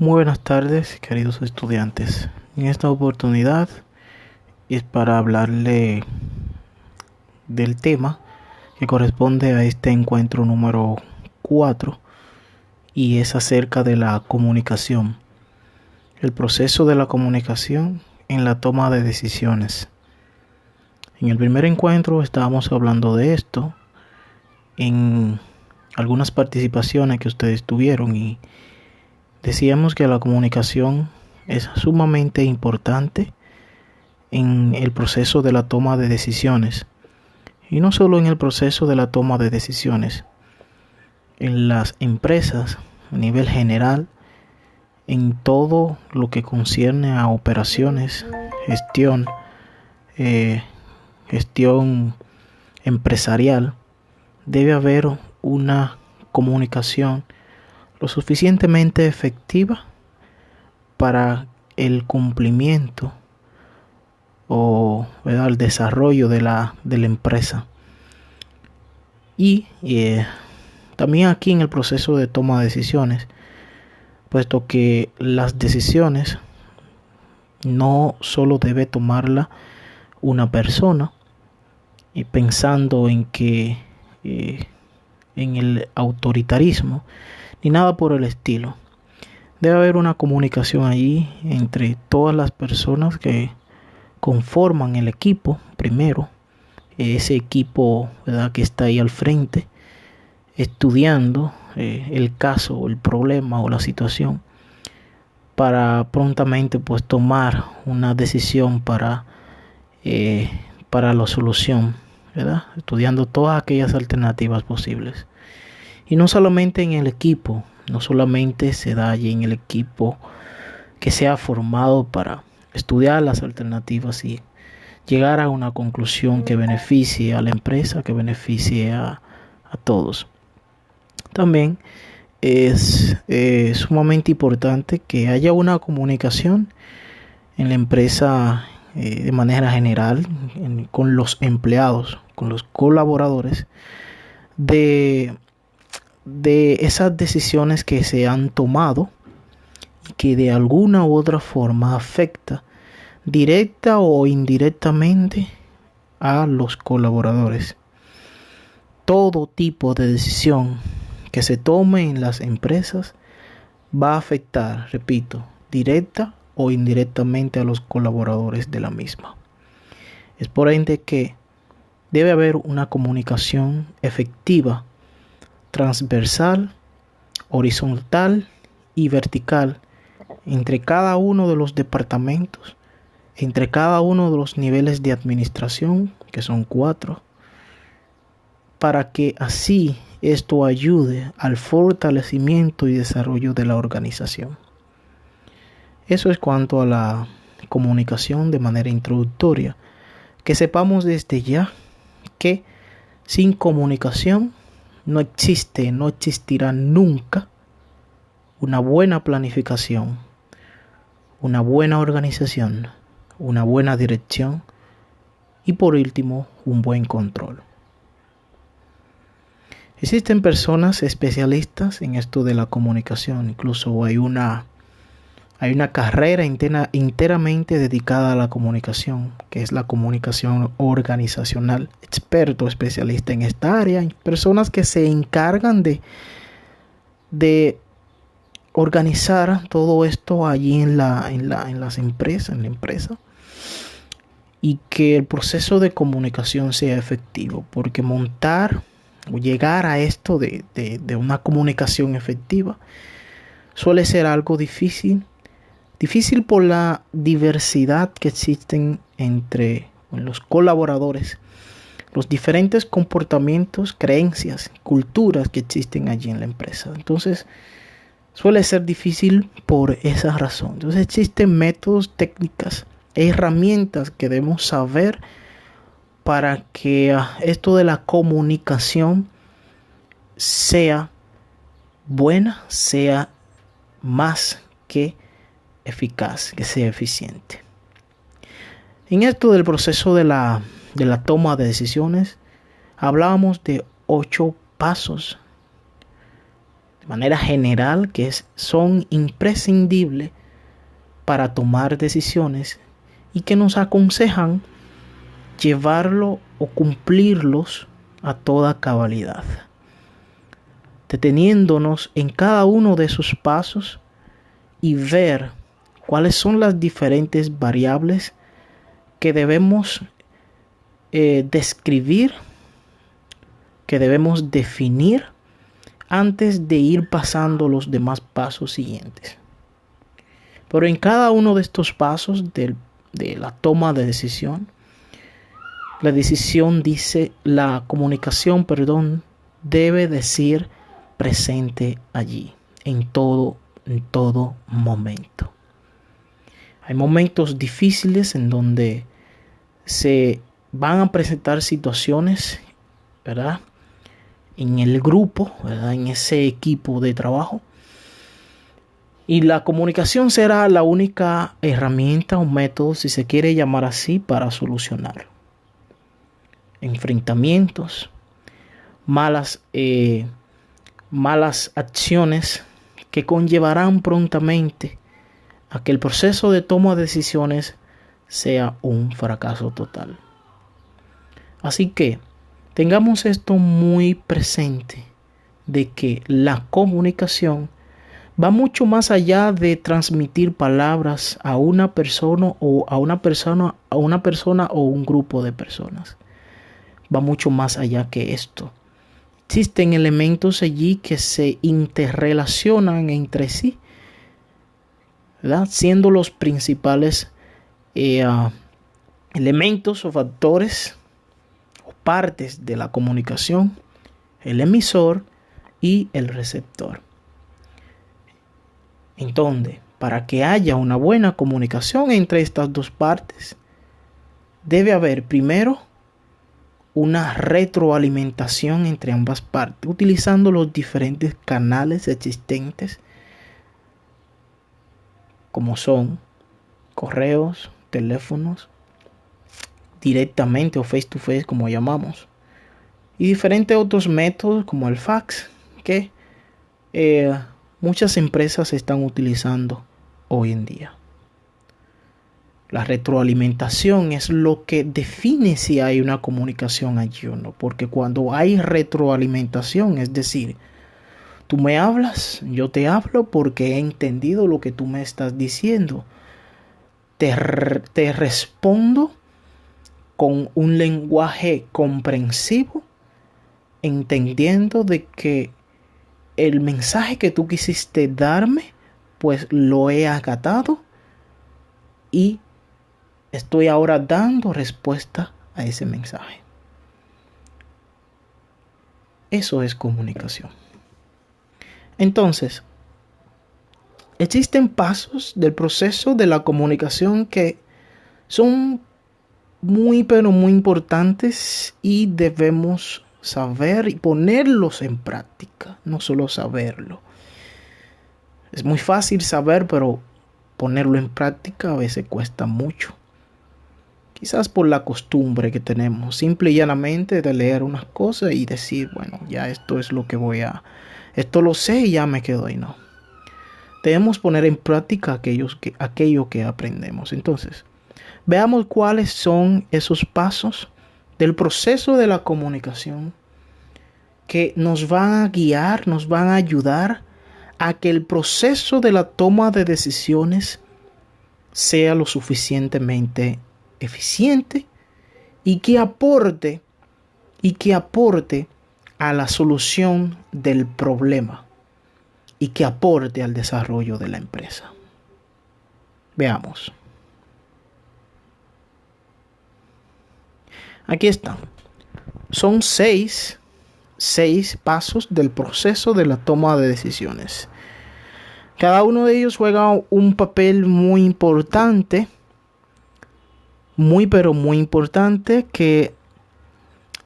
Muy buenas tardes, queridos estudiantes. En esta oportunidad es para hablarle del tema que corresponde a este encuentro número 4 y es acerca de la comunicación. El proceso de la comunicación en la toma de decisiones. En el primer encuentro estábamos hablando de esto en algunas participaciones que ustedes tuvieron y decíamos que la comunicación es sumamente importante en el proceso de la toma de decisiones. Y no solo en el proceso de la toma de decisiones. En las empresas, a nivel general, en todo lo que concierne a operaciones, gestión empresarial, debe haber una comunicación lo suficientemente efectiva para el cumplimiento o el desarrollo de la empresa. Y también aquí en el proceso de toma de decisiones, puesto que las decisiones no solo debe tomarla una persona y pensando en que en el autoritarismo ni nada por el estilo. Debe haber una comunicación allí entre todas las personas que conforman el equipo primero, ese equipo, ¿verdad?, que está ahí al frente estudiando el caso o el problema o la situación para prontamente pues tomar una decisión para la solución, ¿verdad?, estudiando todas aquellas alternativas posibles. Y no solamente en el equipo, no solamente se da allí en el equipo que sea formado para estudiar las alternativas y llegar a una conclusión que beneficie a la empresa, que beneficie a todos. También es sumamente importante que haya una comunicación en la empresa de manera general, con los empleados, con los colaboradores, de esas decisiones que se han tomado y que de alguna u otra forma afecta directa o indirectamente a los colaboradores. Todo tipo de decisión que se tome en las empresas va a afectar, repito, directa o indirectamente a los colaboradores de la misma. Es por ende que debe haber una comunicación efectiva, transversal, horizontal y vertical entre cada uno de los departamentos, entre cada uno de los niveles de administración, que son 4, para que así esto ayude al fortalecimiento y desarrollo de la organización. Eso es cuanto a la comunicación de manera introductoria. Que sepamos desde ya que sin comunicación no existirá nunca una buena planificación, una buena organización, una buena dirección y por último un buen control. Existen personas especialistas en esto de la comunicación, incluso hay una carrera enteramente dedicada a la comunicación, que es la comunicación organizacional. Experto, especialista en esta área, personas que se encargan de organizar todo esto allí en las empresas, en la empresa, y que el proceso de comunicación sea efectivo, porque montar o llegar a esto de una comunicación efectiva suele ser algo difícil por la diversidad que existen entre los colaboradores, los diferentes comportamientos, creencias, culturas que existen allí en la empresa. Entonces, suele ser difícil por esa razón. Entonces, existen métodos, técnicas e herramientas que debemos saber para que esto de la comunicación sea buena, sea más que eficaz, que sea eficiente. En esto del proceso de la toma de decisiones, hablábamos de 8 pasos de manera general, son imprescindibles para tomar decisiones y que nos aconsejan llevarlo o cumplirlos a toda cabalidad, deteniéndonos en cada uno de sus pasos y ver cuáles son las diferentes variables que debemos describir, que debemos definir antes de ir pasando los demás pasos siguientes. Pero en cada uno de estos pasos de la toma de decisión, la comunicación, debe decir presente allí, en todo momento. Hay momentos difíciles en donde se van a presentar situaciones, ¿verdad?, en el grupo, ¿verdad?, en ese equipo de trabajo. Y la comunicación será la única herramienta o método, si se quiere llamar así, para solucionarlo. Enfrentamientos, malas acciones que conllevarán prontamente a que el proceso de toma de decisiones sea un fracaso total. Así que tengamos esto muy presente, de que la comunicación va mucho más allá de transmitir palabras a una persona o un grupo de personas. Va mucho más allá que esto. Existen elementos allí que se interrelacionan entre sí, ¿verdad?, siendo los principales elementos o factores o partes de la comunicación, el emisor y el receptor. Entonces, para que haya una buena comunicación entre estas dos partes, debe haber primero una retroalimentación entre ambas partes, utilizando los diferentes canales existentes, como son correos, teléfonos, directamente o face to face, como llamamos, y diferentes otros métodos como el fax, que muchas empresas están utilizando hoy en día. La retroalimentación es lo que define si hay una comunicación allí o no, porque cuando hay retroalimentación, es decir, tú me hablas, yo te hablo porque he entendido lo que tú me estás diciendo. Te respondo con un lenguaje comprensivo, entendiendo de que el mensaje que tú quisiste darme, pues lo he acatado y estoy ahora dando respuesta a ese mensaje. Eso es comunicación. Entonces, existen pasos del proceso de la comunicación que son muy, pero muy importantes y debemos saber y ponerlos en práctica, no solo saberlo. Es muy fácil saber, pero ponerlo en práctica a veces cuesta mucho. Quizás por la costumbre que tenemos, simple y llanamente, de leer unas cosas y decir, bueno, ya esto es lo que esto lo sé y ya me quedo ahí. No. Debemos poner en práctica aquello que aprendemos. Entonces, veamos cuáles son esos pasos del proceso de la comunicación que nos van a guiar, nos van a ayudar a que el proceso de la toma de decisiones sea lo suficientemente eficiente y que aporte a la solución del problema y que aporte al desarrollo de la empresa. Veamos. Aquí están. Son seis pasos del proceso de la toma de decisiones. Cada uno de ellos juega un papel muy importante, pero muy importante, que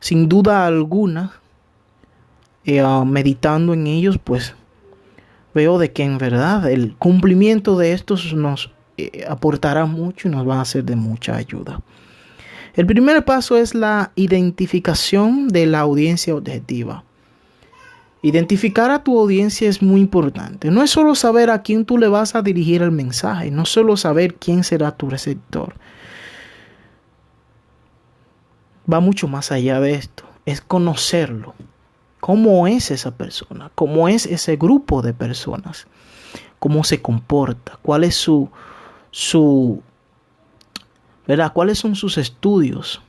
sin duda alguna, meditando en ellos, pues veo de que en verdad el cumplimiento de estos nos aportará mucho y nos va a ser de mucha ayuda. El primer paso es la identificación de la audiencia objetiva. Identificar a tu audiencia es muy importante. No es solo saber a quién tú le vas a dirigir el mensaje, no solo saber quién será tu receptor. Va mucho más allá de esto. Es conocerlo. ¿Cómo es esa persona? ¿Cómo es ese grupo de personas? ¿Cómo se comporta? ¿Cuál es ¿verdad? ¿Cuáles son sus estudios?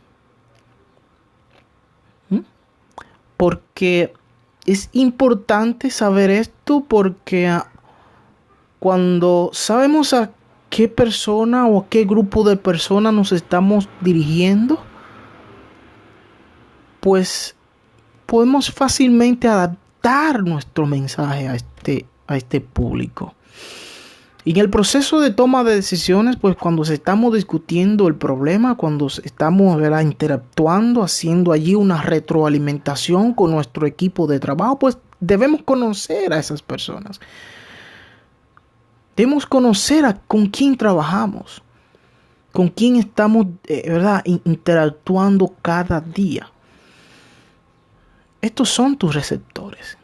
Porque es importante saber esto, porque cuando sabemos a qué persona o a qué grupo de personas nos estamos dirigiendo, pues podemos fácilmente adaptar nuestro mensaje a este público. Y en el proceso de toma de decisiones, pues cuando estamos discutiendo el problema, cuando estamos, ¿verdad?, interactuando, haciendo allí una retroalimentación con nuestro equipo de trabajo, pues debemos conocer a esas personas. Debemos conocer con quién trabajamos, con quién estamos, ¿verdad?, interactuando cada día. Estos son tus receptores.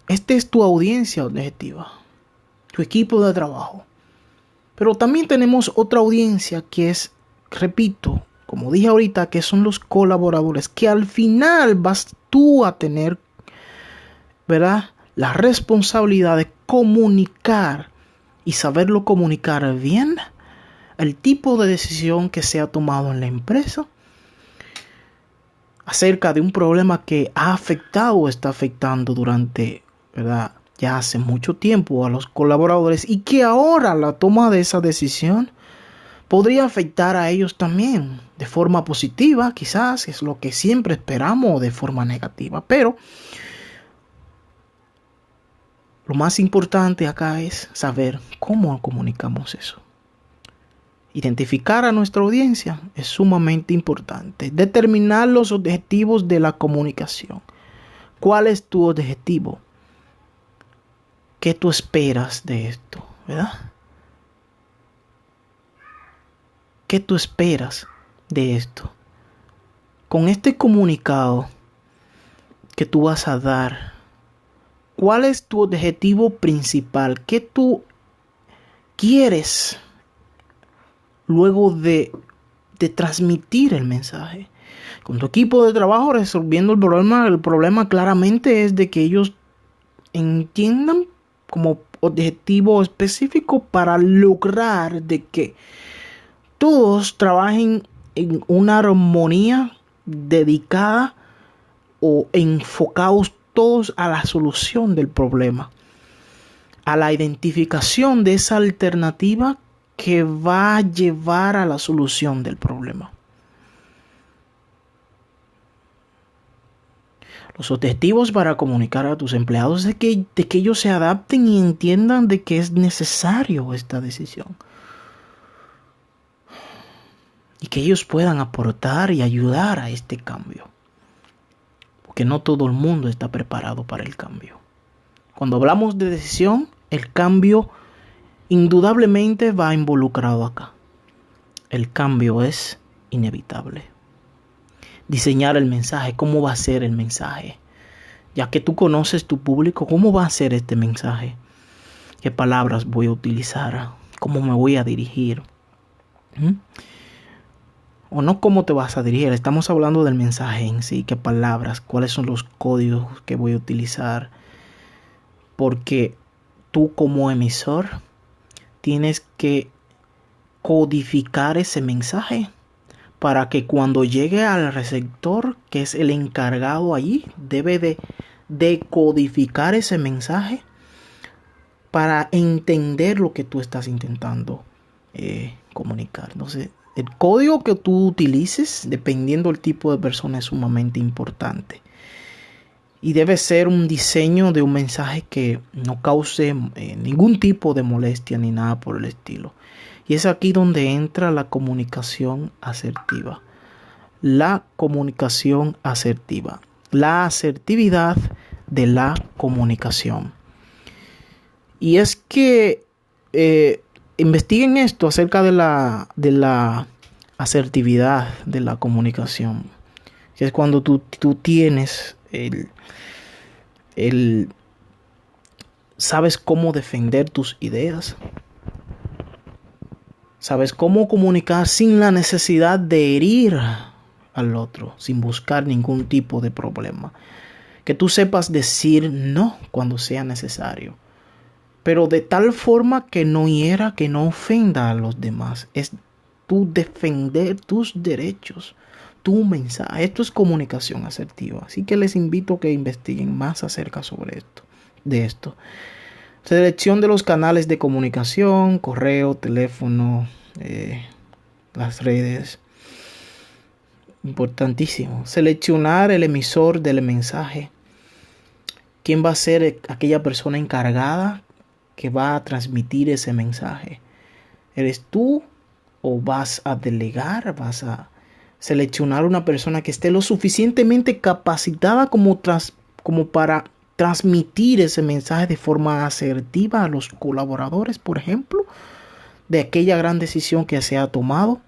Esta es tu audiencia objetiva, tu equipo de trabajo. Pero también tenemos otra audiencia que es, repito, como dije ahorita, que son los colaboradores, que al final vas tú a tener, ¿verdad?, la responsabilidad de comunicar y saberlo comunicar bien el tipo de decisión que se ha tomado en la empresa acerca de un problema que ha afectado o está afectando durante, ¿verdad?, ya hace mucho tiempo a los colaboradores, y que ahora la toma de esa decisión podría afectar a ellos también de forma positiva, quizás es lo que siempre esperamos, o de forma negativa. Pero lo más importante acá es saber cómo comunicamos eso. Identificar a nuestra audiencia es sumamente importante. Determinar los objetivos de la comunicación. ¿Cuál es tu objetivo? ¿Qué tú esperas de esto? ¿Verdad? ¿Qué tú esperas de esto? Con este comunicado que tú vas a dar, ¿cuál es tu objetivo principal? ¿Qué tú quieres luego de transmitir el mensaje? Con tu equipo de trabajo resolviendo el problema claramente es de que ellos entiendan como objetivo específico para lograr de que todos trabajen en una armonía dedicada o enfocados todos a la solución del problema, a la identificación de esa alternativa que va a llevar a la solución del problema. Los objetivos para comunicar a tus empleados es de que ellos se adapten y entiendan de que es necesario esta decisión. Y que ellos puedan aportar y ayudar a este cambio. Porque no todo el mundo está preparado para el cambio. Cuando hablamos de decisión, el cambio indudablemente va involucrado acá. El cambio es inevitable. Diseñar el mensaje, cómo va a ser el mensaje. Ya que tú conoces tu público, ¿cómo va a ser este mensaje? ¿Qué palabras voy a utilizar? ¿Cómo me voy a dirigir? O no cómo te vas a dirigir, estamos hablando del mensaje en sí, qué palabras, cuáles son los códigos que voy a utilizar. Porque tú como emisor tienes que codificar ese mensaje para que cuando llegue al receptor, que es el encargado allí, debe de decodificar ese mensaje para entender lo que tú estás intentando comunicar. Entonces, el código que tú utilices, dependiendo del tipo de persona, es sumamente importante. Y debe ser un diseño de un mensaje que no cause ningún tipo de molestia ni nada por el estilo. Y es aquí donde entra la comunicación asertiva. La comunicación asertiva. La asertividad de la comunicación. Y es que investiguen esto acerca de la asertividad de la comunicación. Que es cuando tú tienes ¿Sabes cómo defender tus ideas? ¿Sabes cómo comunicar sin la necesidad de herir al otro, sin buscar ningún tipo de problema? Que tú sepas decir no cuando sea necesario, pero de tal forma que no hiera, que no ofenda a los demás. Es tú defender tus derechos, tu mensaje. Esto es comunicación asertiva. Así que les invito a que investiguen más acerca de esto. Selección de los canales de comunicación, correo, teléfono, las redes. Importantísimo. Seleccionar el emisor del mensaje. ¿Quién va a ser aquella persona encargada que va a transmitir ese mensaje? ¿Eres tú o vas a delegar? ¿Vas a seleccionar una persona que esté lo suficientemente capacitada como para transmitir ese mensaje de forma asertiva a los colaboradores, por ejemplo, de aquella gran decisión que se ha tomado?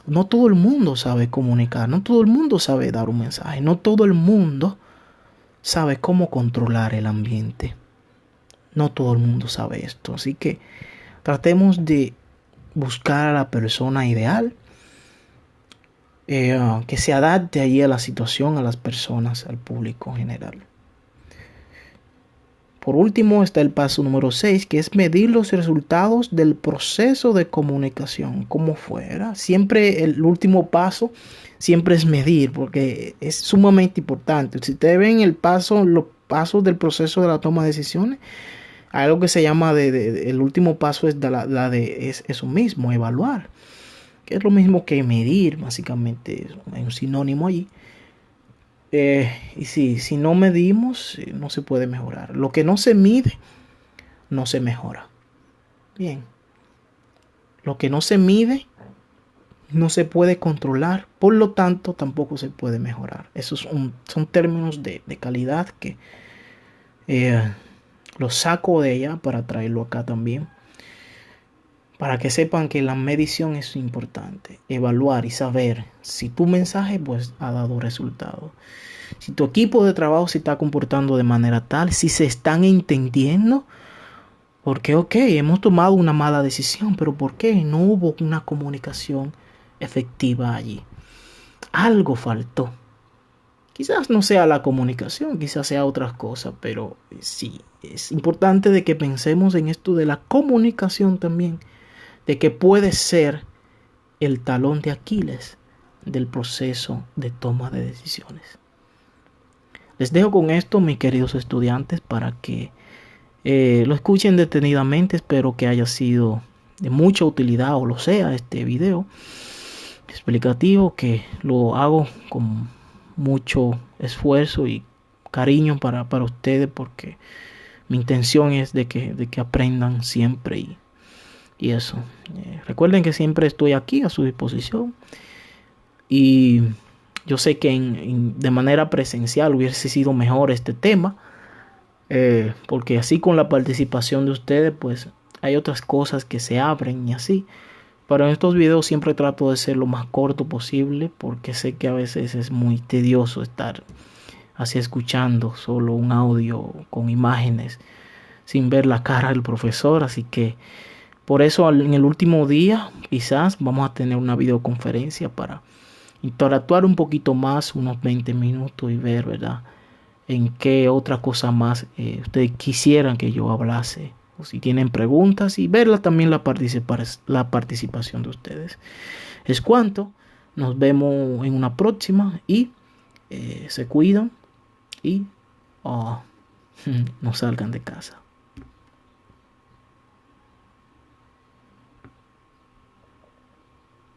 No todo el mundo sabe comunicar, no todo el mundo sabe dar un mensaje, no todo el mundo sabe cómo controlar el ambiente. No todo el mundo sabe esto, así que tratemos de buscar a la persona ideal, que se adapte allí a la situación, a las personas, al público en general. Por último está el paso número 6, que es medir los resultados del proceso de comunicación. ¿Cómo fuera? Siempre el último paso siempre es medir, porque es sumamente importante. Si ustedes ven los pasos del proceso de la toma de decisiones, hay algo que se llama el último paso es es eso mismo, evaluar, que es lo mismo que medir, básicamente hay un sinónimo allí. Y si no medimos, no se puede mejorar. Lo que no se mide, no se mejora. Bien. Lo que no se mide, no se puede controlar. Por lo tanto, tampoco se puede mejorar. Esos son términos de calidad que los saco de ella para traerlo acá también. Para que sepan que la medición es importante. Evaluar y saber si tu mensaje pues ha dado resultado. Si tu equipo de trabajo se está comportando de manera tal. Si se están entendiendo. Porque hemos tomado una mala decisión. Pero ¿por qué no hubo una comunicación efectiva allí? Algo faltó. Quizás no sea la comunicación. Quizás sea otras cosas. Pero sí, es importante de que pensemos en esto de la comunicación también. De que puede ser el talón de Aquiles del proceso de toma de decisiones. Les dejo con esto, mis queridos estudiantes, para que lo escuchen detenidamente. Espero que haya sido de mucha utilidad o lo sea este video explicativo, que lo hago con mucho esfuerzo y cariño para ustedes, porque mi intención es de que aprendan siempre y eso. Recuerden que siempre estoy aquí a su disposición. Y yo sé que de manera presencial hubiese sido mejor este tema. Porque así con la participación de ustedes, pues hay otras cosas que se abren y así. Pero en estos videos siempre trato de ser lo más corto posible. Porque sé que a veces es muy tedioso estar así escuchando solo un audio con imágenes sin ver la cara del profesor. Así que por eso en el último día quizás vamos a tener una videoconferencia para interactuar un poquito más, unos 20 minutos, y ver, ¿verdad?, en qué otra cosa más ustedes quisieran que yo hablase, o si tienen preguntas, y verla también la participación de ustedes. Es cuanto. Nos vemos en una próxima y se cuidan y no salgan de casa.